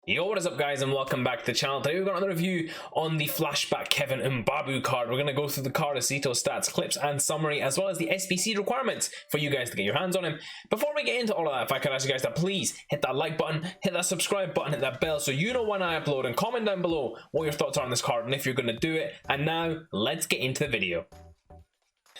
Yo, what is up guys, and welcome back to the channel. Today we've got another review on the flashback Kevin Mbabu card. We're going to go through the card, Acito stats, clips and summary, as well as the SBC requirements for you guys to get your hands on him. Before we get into all of that, if I could ask you guys to please hit that like button, hit that subscribe button, hit that bell so you know when I upload, and comment down below what your thoughts are on this card and if you're going to do it. And now, let's get into the video.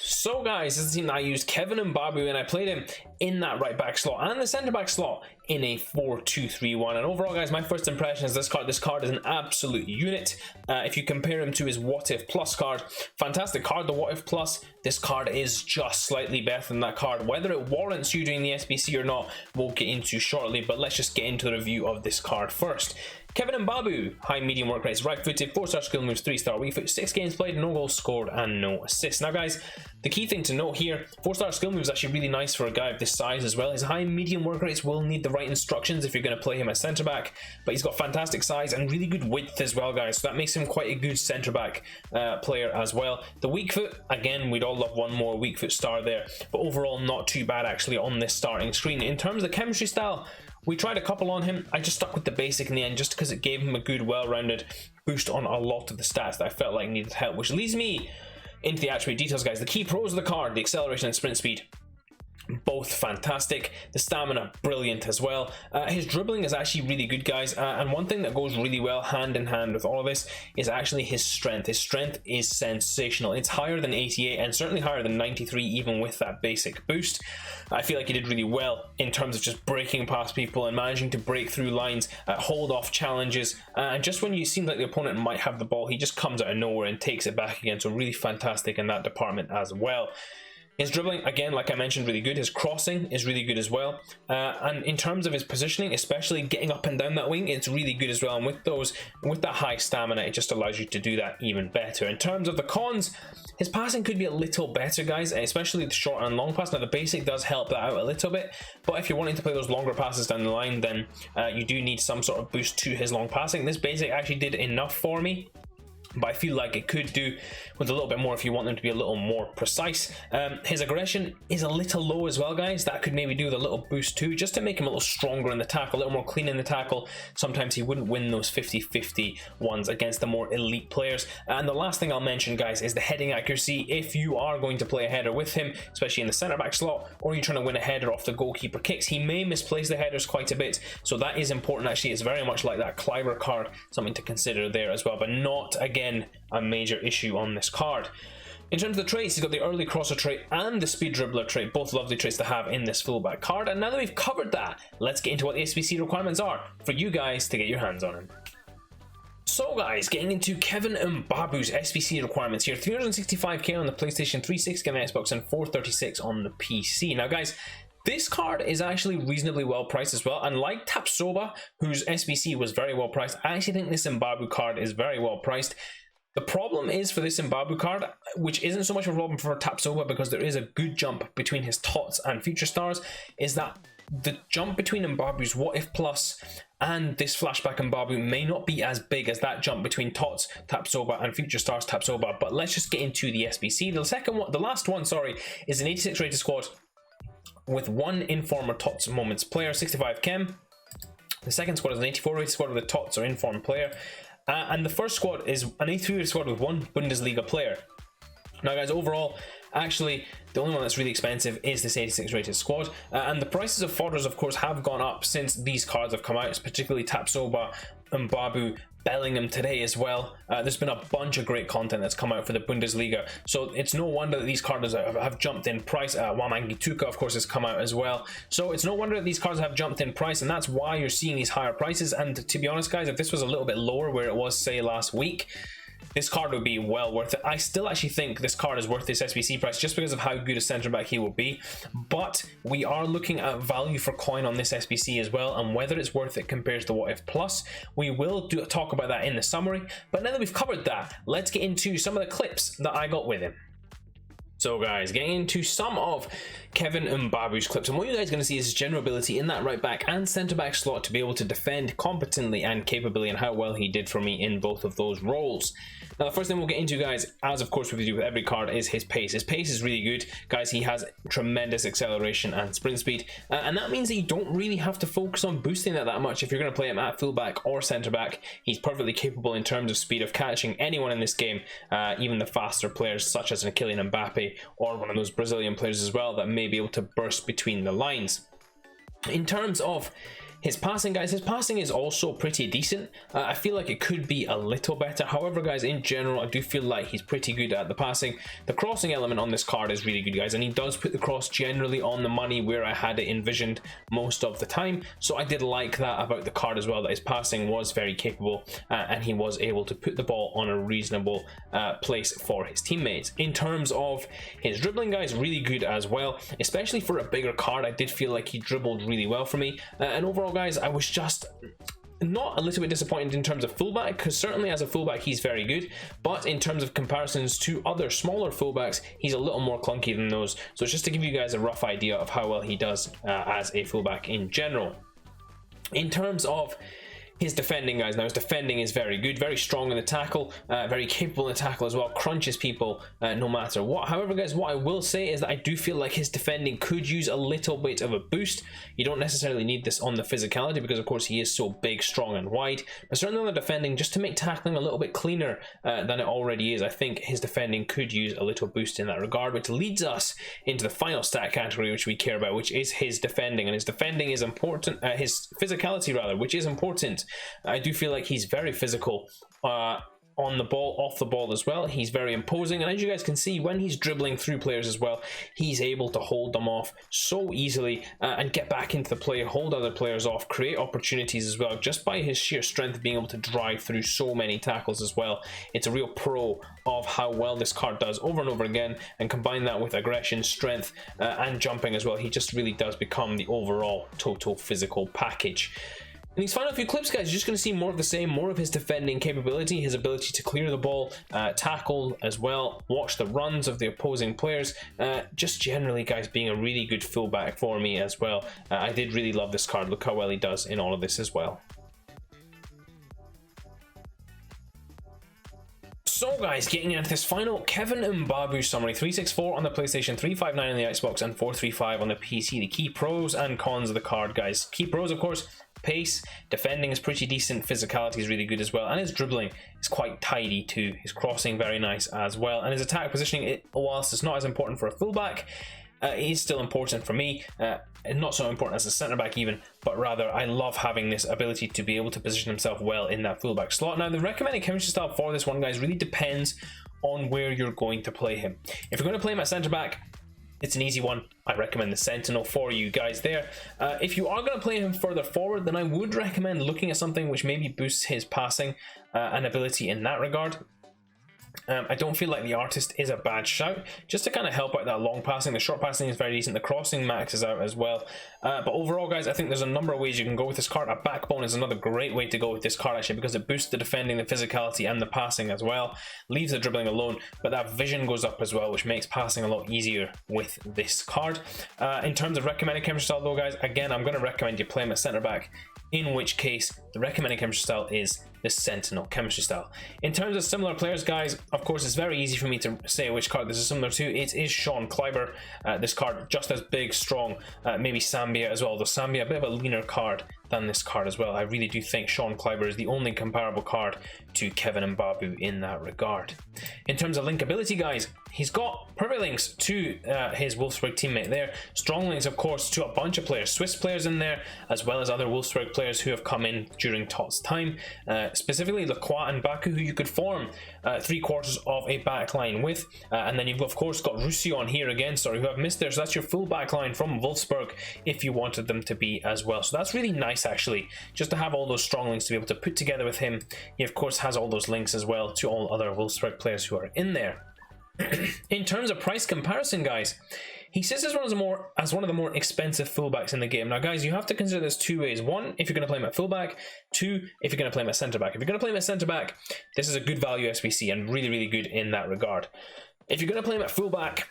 So guys, this is the team that I used, Kevin Mbabu, and I played him in that right back slot and the centre back slot in a 4-2-3-1. And overall guys, my first impression is this card is an absolute unit. If you compare him to his What If Plus card, fantastic card. The What If Plus, this card is just slightly better than that card. Whether it warrants you doing the SBC or not, we'll get into shortly, but let's just get into the review of this card first. Kevin Mbabu, high medium work rates, right footed, 4-star skill moves, 3-star weak foot, 6 games played, no goals scored and no assists. Now guys, the key thing to note here, 4-star skill moves is actually really nice for a guy of this size as well. His high medium work rates will need the right instructions if you're going to play him as centre back, but he's got fantastic size and really good width as well guys, so that makes him quite a good centre back player as well. The weak foot, again, we'd all love one more weak foot star there, but overall not too bad actually on this starting screen. In terms of the chemistry style, we tried a couple on him. I just stuck with the basic in the end just because it gave him a good, well-rounded boost on a lot of the stats that I felt like needed help, which leads me into the attribute details, guys. The key pros of the card, the acceleration and sprint speed, both fantastic. The stamina, brilliant as well. His dribbling is actually really good, guys, and one thing that goes really well hand in hand with all of this is actually his strength. His strength is sensational. It's higher than 88 and certainly higher than 93 even with that basic boost. I feel like he did really well in terms of just breaking past people and managing to break through lines, hold off challenges, and just when you seem like the opponent might have the ball, he just comes out of nowhere and takes it back again. So really fantastic in that department as well. His dribbling, again, like I mentioned, really good. His crossing is really good as well. And in terms of his positioning, especially getting up and down that wing, it's really good as well. And with that high stamina, it just allows you to do that even better. In terms of the cons, his passing could be a little better, guys, especially the short and long pass. Now, the basic does help that out a little bit, but if you're wanting to play those longer passes down the line, then you do need some sort of boost to his long passing. This basic actually did enough for me, but I feel like it could do with a little bit more if you want them to be a little more precise. His aggression is a little low as well, guys. That could maybe do with a little boost too, just to make him a little stronger in the tackle, a little more clean in the tackle. Sometimes he wouldn't win those 50-50 ones against the more elite players. And the last thing I'll mention, guys, is the heading accuracy. If you are going to play a header with him, especially in the centre back slot, or you're trying to win a header off the goalkeeper kicks, he may misplace the headers quite a bit, so that is important. Actually, it's very much like that Kleiber card, something to consider there as well, but not, again, a major issue on this card. In terms of the traits, he's got the early crosser trait and the speed dribbler trait, both lovely traits to have in this fullback card. And now that we've covered that, let's get into what the SBC requirements are for you guys to get your hands on him. So guys, getting into Kevin Mbabu's SBC requirements here, 365k on the PlayStation 360 on the Xbox and 436 on the PC. Now guys, this card is actually reasonably well priced as well, and like Tapsoba, whose SBC was very well priced, I actually think this Mbabu card is very well priced. The problem is for this Mbabu card, which isn't so much of a problem for Tapsoba because there is a good jump between his TOTS and future stars, is that the jump between Mbabu's What If Plus and this flashback Mbabu may not be as big as that jump between TOTS Tapsoba and future stars Tapsoba. But let's just get into the SBC. The last one, sorry, is an 86 rated squad with one Inform or TOTS moments player, 65 chem. The second squad is an 84 rated squad with a TOTS or Inform player. And the first squad is an 83 rated squad with one Bundesliga player. Now guys, overall, actually, the only one that's really expensive is this 86 rated squad. And the prices of fodders, of course, have gone up since these cards have come out, particularly Tapsoba, Mbabu, Bellingham today as well. There's been a bunch of great content that's come out for the Bundesliga, so it's no wonder that these cards have jumped in price. Wamangi Tuka, of course, has come out as well, so it's no wonder that these cards have jumped in price, and that's why you're seeing these higher prices. And to be honest, guys, if this was a little bit lower where it was, say, last week, this card would be well worth it. I still actually think this card is worth this SBC price just because of how good a centre back he will be, but we are looking at value for coin on this SBC as well, and whether it's worth it compared to What If Plus. We will talk about that in the summary, but now that we've covered that, let's get into some of the clips that I got with him. So guys, getting into some of Kevin Mbabu's clips, and what you guys are going to see is his general ability in that right back and centre back slot to be able to defend competently and capably, and how well he did for me in both of those roles. Now the first thing we'll get into, guys, as of course we do with every card, is his pace. His pace is really good, guys. He has tremendous acceleration and sprint speed, and that means that you don't really have to focus on boosting that much if you're going to play him at fullback or centre back. He's perfectly capable in terms of speed of catching anyone in this game, even the faster players such as an Mbabu or one of those Brazilian players as well that may be able to burst between the lines. In terms of his passing, guys, his passing is also pretty decent. I feel like it could be a little better. However, guys, in general, I do feel like he's pretty good at the passing. The crossing element on this card is really good, guys, and he does put the cross generally on the money where I had it envisioned most of the time. So I did like that about the card as well, that his passing was very capable, and he was able to put the ball on a reasonable place for his teammates. In terms of his dribbling, guys, really good as well, especially for a bigger card. I did feel like he dribbled really well for me, and overall, guys, I was just not a little bit disappointed in terms of fullback, because certainly as a fullback he's very good, but in terms of comparisons to other smaller fullbacks, he's a little more clunky than those. So it's just to give you guys a rough idea of how well he does as a fullback in general. In terms of his defending, guys, now his defending is very good, very strong in the tackle, very capable in the tackle as well, crunches people no matter what. However, guys, what I will say is that I do feel like his defending could use a little bit of a boost. You don't necessarily need this on the physicality because of course he is so big, strong and wide, but certainly on the defending, just to make tackling a little bit cleaner than it already is, I think his defending could use a little boost in that regard, which leads us into the final stat category which we care about, which is his defending. And his defending is important, his physicality rather, which is important. I do feel like he's very physical on the ball, off the ball as well. He's very imposing, and as you guys can see, when he's dribbling through players as well, he's able to hold them off so easily and get back into the play, hold other players off, create opportunities as well, just by his sheer strength being able to drive through so many tackles as well. It's a real pro of how well this card does over and over again, and combine that with aggression, strength and jumping as well. He just really does become the overall total physical package. In these final few clips, guys, you're just going to see more of the same, more of his defending capability, his ability to clear the ball, tackle as well, watch the runs of the opposing players, just generally, guys, being a really good fullback for me as well. I did really love this card. Look how well he does in all of this as well. So guys, getting into this final Kevin Mbabu summary: 364 on the PlayStation, 359 on the Xbox, and 435 on the PC. The key pros and cons of the card, guys. Key pros, of course: pace, defending is pretty decent, physicality is really good as well, and his dribbling is quite tidy too. His crossing very nice as well, and his attack positioning, whilst it's not as important for a fullback, it is still important for me, and not so important as a centre back even, but rather I love having this ability to be able to position himself well in that fullback slot. Now the recommended chemistry style for this one, guys, really depends on where you're going to play him. If you're going to play him at centre back, it's an easy one. I recommend the Sentinel for you guys there. If you are going to play him further forward, then I would recommend looking at something which maybe boosts his passing and ability in that regard. I don't feel like the Artist is a bad shout, just to kind of help out that long passing. The short passing is very decent, the crossing maxes out as well, but overall, guys, I think there's a number of ways you can go with this card. A Backbone is another great way to go with this card, actually, because it boosts the defending, the physicality and the passing as well, leaves the dribbling alone, but that vision goes up as well, which makes passing a lot easier with this card. In terms of recommended chemistry style though, guys, again, I'm going to recommend you play him at centre back, in which case the recommended chemistry style is the Sentinel chemistry style. In terms of similar players, guys, of course it's very easy for me to say which card this is similar to. It is Sean Kleiber. This card just as big, strong, maybe Sambia as well, though Sambia a bit of a leaner card than this card as well. I really do think Sean Kleiber is the only comparable card to Kevin Mbabu in that regard. In terms of linkability, guys, he's got perfect links to his Wolfsburg teammate there. Strong links, of course, to a bunch of players, Swiss players in there, as well as other Wolfsburg players who have come in during Tot's time. Specifically Lacroix and Baku, who you could form 3/4 of a back line with, and then you've of course got Roussillon here again, sorry, who I've missed there, so that's your full back line from Wolfsburg if you wanted them to be as well. So that's really nice, actually, just to have all those strong links to be able to put together with him. He of course has all those links as well to all other Wolfsburg players who are in there. In terms of price comparison, guys, he sits as one of the more expensive fullbacks in the game. Now, guys, you have to consider this two ways. One, if you're going to play him at fullback. Two, if you're going to play him at centre back. If you're going to play him at centre back, this is a good value SBC and really, really good in that regard. If you're going to play him at fullback,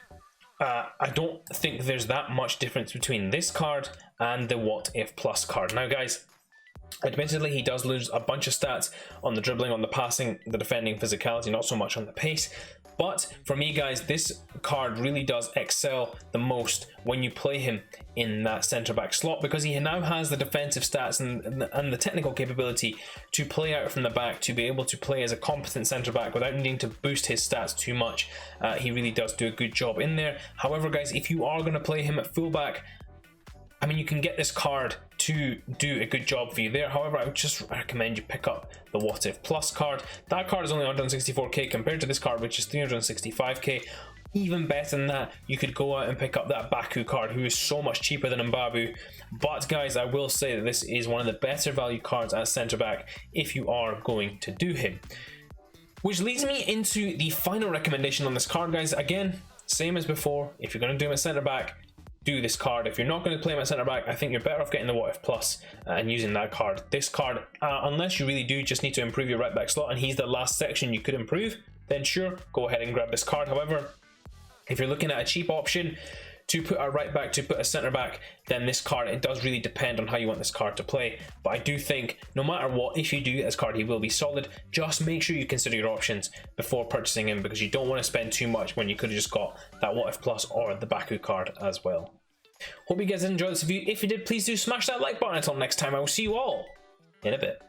I don't think there's that much difference between this card and the What If Plus card. Now guys, admittedly, he does lose a bunch of stats on the dribbling, on the passing, the defending, physicality, not so much on the pace. But for me guys, this card really does excel the most when you play him in that centre-back slot, because he now has the defensive stats and the technical capability to play out from the back, to be able to play as a competent centre-back without needing to boost his stats too much. He really does do a good job in there. However guys, if you are going to play him at fullback, I mean, you can get this card to do a good job for you there. However, I would just recommend you pick up the What If Plus card. That card is only 164k compared to this card, which is 365k. Even better than that, you could go out and pick up that Mbabu card, who is so much cheaper than Mbabu. But guys, I will say that this is one of the better value cards at centre back if you are going to do him. Which leads me into the final recommendation on this card, guys. Again, same as before, if you're going to do him at centre back, do this card. If you're not going to play him at centre back, I think you're better off getting the What If Plus and using that card. This card, unless you really do just need to improve your right back slot and he's the last section you could improve, then sure, go ahead and grab this card. However, if you're looking at a cheap option to put a right back, to put a centre back, then this card, it does really depend on how you want this card to play. But I do think no matter what, if you do get this card, he will be solid. Just make sure you consider your options before purchasing him, because you don't want to spend too much when you could have just got that What If Plus or the Mbabu card as well. Hope you guys enjoyed this review. If you did, please do smash that like button. Until next time, I will see you all in a bit.